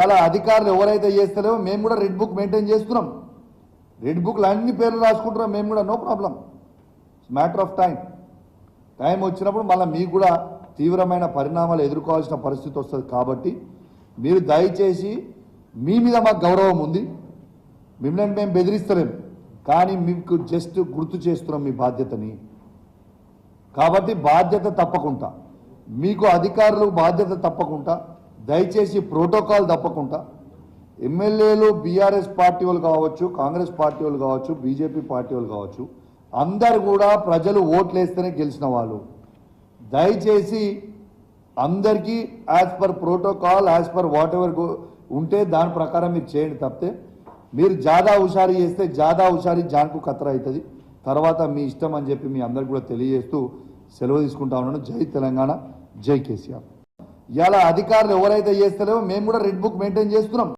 ఇలా అధికారులు ఎవరైతే చేస్తలేవో మేము కూడా రెడ్ బుక్ మెయింటైన్ చేస్తున్నాం. రెడ్ బుక్లు అన్ని పేర్లు రాసుకుంటున్నాం మేము కూడా, no problem. Matter of time వచ్చినప్పుడు మళ్ళీ మీకు కూడా తీవ్రమైన పరిణామాలు ఎదుర్కోవాల్సిన పరిస్థితి వస్తుంది. కాబట్టి మీరు దయచేసి, మీ మీద మాకు గౌరవం ఉంది, మిమ్మల్ని మేము బెదిరిస్తలేం, కానీ మీకు జస్ట్ గుర్తు చేస్తున్నాం మీ బాధ్యతని. కాబట్టి బాధ్యత తప్పకుండా, మీకు అధికారులు బాధ్యత తప్పకుండా, దయచేసి ప్రోటోకాల్ తప్పకుండా, ఎమ్మెల్యేలు బీఆర్ఎస్ పార్టీ వాళ్ళు కావచ్చు, కాంగ్రెస్ పార్టీ వాళ్ళు కావచ్చు, బీజేపీ పార్టీ వాళ్ళు కావచ్చు, అందరు కూడా ప్రజలు ఓట్లు వేస్తేనే గెలిచిన వాళ్ళు. దయచేసి అందరికీ as per protocol, as per watt ever ఉంటే దాని ప్రకారం మీరు చేయండి. తప్పితే మీరు జాదా హుషారీ చేస్తే జాదా హుషారీ జాన్కు ఖతరా అవుతుంది. తర్వాత మీ ఇష్టం అని చెప్పి మీ అందరికి కూడా తెలియజేస్తూ సెలవు తీసుకుంటా ఉన్నాను. జై తెలంగాణ, జై కేసీఆర్. ఇలా అధికారులు ఎవరైతే చేస్తలేవో మేము కూడా రెడ్ బుక్ మెయింటైన్ చేస్తున్నాం.